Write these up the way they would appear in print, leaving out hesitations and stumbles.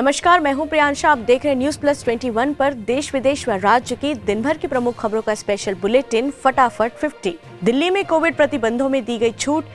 नमस्कार, मैं हूं प्रियांशा। आप देख रहे हैं न्यूज प्लस 21 पर देश विदेश व राज्य की दिन भर की प्रमुख खबरों का स्पेशल बुलेटिन फटाफट 50। दिल्ली में कोविड प्रतिबंधों में दी गई छूट,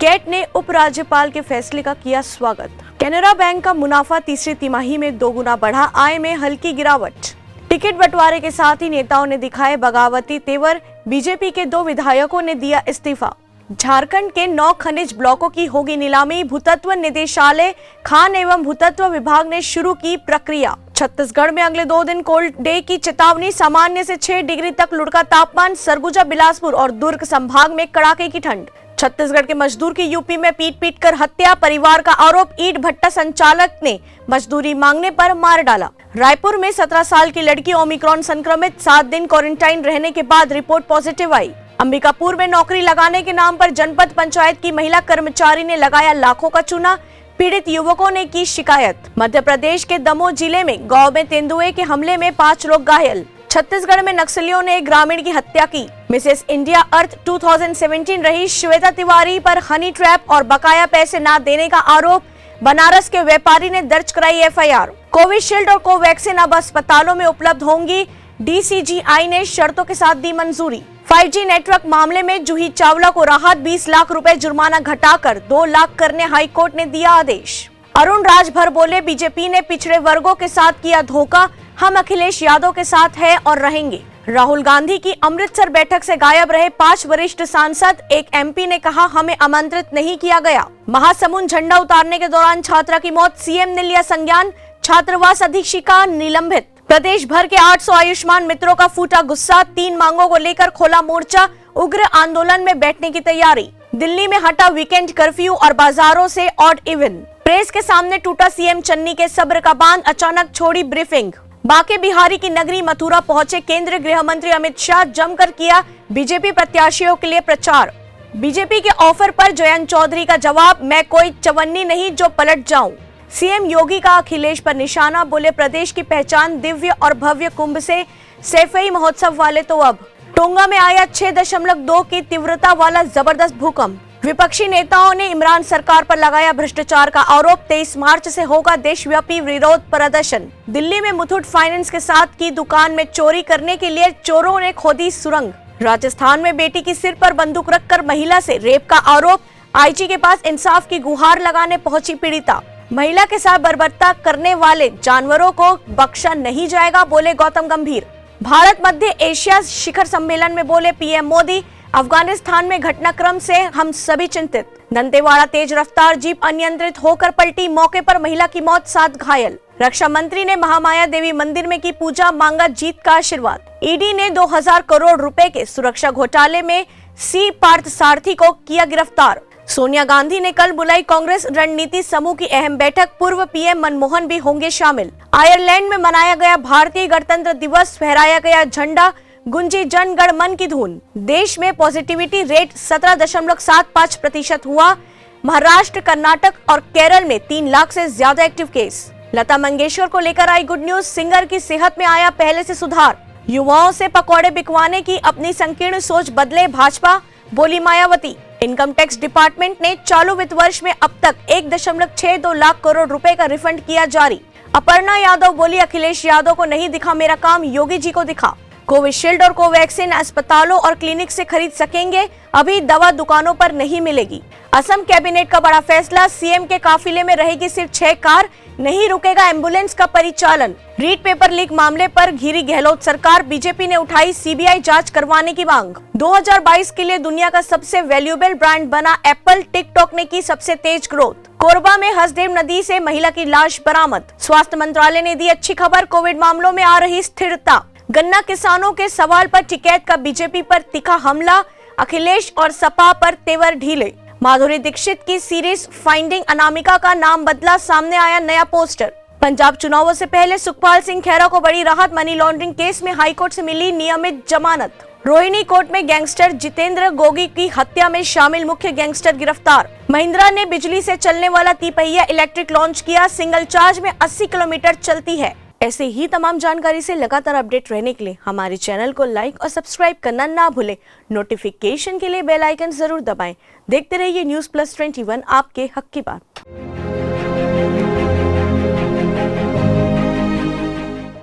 कैट ने उपराज्यपाल के फैसले का किया स्वागत। कैनरा बैंक का मुनाफा तीसरी तिमाही में 2 गुना बढ़ा, आय में हल्की गिरावट। टिकट बंटवारे के साथ ही नेताओं ने दिखाए बगावती तेवर, बीजेपी के 2 विधायकों ने दिया इस्तीफा। झारखंड के 9 खनिज ब्लॉकों की होगी नीलामी, भूतत्व निदेशालय, खान एवं भूतत्व विभाग ने शुरू की प्रक्रिया। छत्तीसगढ़ में अगले 2 दिन कोल्ड डे की चेतावनी, सामान्य से 6 डिग्री तक लुढ़का तापमान। सरगुजा, बिलासपुर और दुर्ग संभाग में कड़ाके की ठंड। छत्तीसगढ़ के मजदूर की यूपी में पीट कर हत्या, परिवार का आरोप, ईंट भट्टा संचालक ने मजदूरी मांगने पर मार डाला। रायपुर में 17 साल की लड़की ओमिक्रॉन संक्रमित, 7 दिन क्वारंटाइन रहने के बाद रिपोर्ट पॉजिटिव आई। अंबिकापुर में नौकरी लगाने के नाम पर जनपद पंचायत की महिला कर्मचारी ने लगाया लाखों का चूना, पीड़ित युवकों ने की शिकायत। मध्य प्रदेश के दमोह जिले में गांव में तेंदुए के हमले में 5 लोग घायल। छत्तीसगढ़ में नक्सलियों ने एक ग्रामीण की हत्या की। मिसेस इंडिया अर्थ 2017 रही श्वेता तिवारी पर हनी ट्रैप और बकाया पैसे न देने का आरोप, बनारस के व्यापारी ने दर्ज कराई एफआईआर। कोविशील्ड और कोवैक्सीन अब अस्पतालों में उपलब्ध होंगी, डीसीजीआई ने शर्तों के साथ दी मंजूरी। 5G नेटवर्क मामले में जूही चावला को राहत, 20 लाख रुपए जुर्माना घटाकर 2 लाख करने हाईकोर्ट ने दिया आदेश। अरुण राजभर बोले, बीजेपी ने पिछड़े वर्गों के साथ किया धोखा, हम अखिलेश यादव के साथ हैं और रहेंगे। राहुल गांधी की अमृतसर बैठक से गायब रहे 5 वरिष्ठ सांसद, एक एमपी ने कहा हमें आमंत्रित नहीं किया गया। महासमुंद झंडा उतारने के दौरान छात्रा की मौत, सीएम ने लिया संज्ञान, छात्रावास अधीक्षिका निलंबित। प्रदेश भर के 800 आयुष्मान मित्रों का फूटा गुस्सा, 3 मांगों को लेकर खोला मोर्चा, उग्र आंदोलन में बैठने की तैयारी। दिल्ली में हटा वीकेंड कर्फ्यू और बाजारों से ऑड इवन। प्रेस के सामने टूटा सीएम चन्नी के सब्र का बांध, अचानक छोड़ी ब्रीफिंग। बांके बिहारी की नगरी मथुरा पहुंचे केंद्रीय गृह मंत्री अमित शाह, जमकर किया बीजेपी प्रत्याशियों के लिए प्रचार। बीजेपी के ऑफर पर जयंत चौधरी का जवाब, मैं कोई चवन्नी नहीं जो पलट जाऊं। सीएम योगी का अखिलेश पर निशाना, बोले प्रदेश की पहचान दिव्य और भव्य कुंभ से सैफई महोत्सव वाले तो अब। टोंगा में आया 6.2 की तीव्रता वाला जबरदस्त भूकंप। विपक्षी नेताओं ने इमरान सरकार पर लगाया भ्रष्टाचार का आरोप, 23 मार्च से होगा देशव्यापी विरोध प्रदर्शन। दिल्ली में मुथूट फाइनेंस के साथ की दुकान में चोरी करने के लिए चोरों ने खोदी सुरंग। राजस्थान में बेटी की सिर पर बंदूक रखकर महिला से रेप का आरोप, आईजी के पास इंसाफ की गुहार लगाने पहुंची पीड़िता। महिला के साथ बर्बरता करने वाले जानवरों को बख्शा नहीं जाएगा, बोले गौतम गंभीर। भारत मध्य एशिया शिखर सम्मेलन में बोले पीएम मोदी, अफगानिस्तान में घटनाक्रम से हम सभी चिंतित। दंतेवाड़ा तेज रफ्तार जीप अनियंत्रित होकर पलटी, मौके पर महिला की मौत, 7 घायल। रक्षा मंत्री ने महामाया देवी मंदिर में की पूजा, मांगा जीत का आशीर्वाद। ईडी ने 2000 करोड़ रुपए के सुरक्षा घोटाले में सी पार्थसारथी को किया गिरफ्तार। सोनिया गांधी ने कल बुलाई कांग्रेस रणनीति समूह की अहम बैठक, पूर्व पीएम मनमोहन भी होंगे शामिल। आयरलैंड में मनाया गया भारतीय गणतंत्र दिवस, फहराया गया झंडा, गुंजी जन गण मन की धुन। देश में पॉजिटिविटी रेट 17.75% हुआ। महाराष्ट्र, कर्नाटक और केरल में 3 लाख से ज्यादा एक्टिव केस। लता मंगेशकर को लेकर आई गुड न्यूज, सिंगर की सेहत में आया पहले से सुधार। युवाओं से पकौड़े बिकवाने की अपनी संकीर्ण सोच बदले भाजपा, बोली मायावती। इनकम टैक्स डिपार्टमेंट ने चालू वित्त वर्ष में अब तक 1.62 लाख करोड़ रुपए का रिफंड किया जारी। अपर्णा यादव बोली, अखिलेश यादव को नहीं दिखा मेरा काम, योगी जी को दिखा। कोविशील्ड और कोवैक्सीन अस्पतालों और क्लिनिक से खरीद सकेंगे, अभी दवा दुकानों पर नहीं मिलेगी। असम कैबिनेट का बड़ा फैसला, सीएम के काफिले में रहेगी सिर्फ 6 कार, नहीं रुकेगा एम्बुलेंस का परिचालन। रीट पेपर लीक मामले पर घिरी गहलोत सरकार, बीजेपी ने उठाई सीबीआई जांच करवाने की मांग। 2022 के लिए दुनिया का सबसे वैल्यूएबल ब्रांड बना एप्पल, टिकटॉक ने की सबसे तेज ग्रोथ। कोरबा में हसदेव नदी से महिला की लाश बरामद। स्वास्थ्य मंत्रालय ने दी अच्छी खबर, कोविड मामलों में आ रही स्थिरता। गन्ना किसानों के सवाल पर टिकैत का बीजेपी पर तीखा हमला, अखिलेश और सपा पर तेवर ढीले। माधुरी दीक्षित की सीरीज फाइंडिंग अनामिका का नाम बदला, सामने आया नया पोस्टर। पंजाब चुनावों से पहले सुखपाल सिंह खैरा को बड़ी राहत, मनी लॉन्ड्रिंग केस में हाईकोर्ट से मिली नियमित जमानत। रोहिणी कोर्ट में गैंगस्टर जितेंद्र गोगी की हत्या में शामिल मुख्य गैंगस्टर गिरफ्तार। महिंद्रा ने बिजली से चलने वाला तिपहिया इलेक्ट्रिक लॉन्च किया, सिंगल चार्ज में 80 किलोमीटर चलती है। ऐसे ही तमाम जानकारी से लगातार अपडेट रहने के लिए हमारे चैनल को लाइक और सब्सक्राइब करना ना भूलें। नोटिफिकेशन के लिए बेल आइकन जरूर दबाएं। देखते रहिए न्यूज प्लस 21, आपके हक की बात।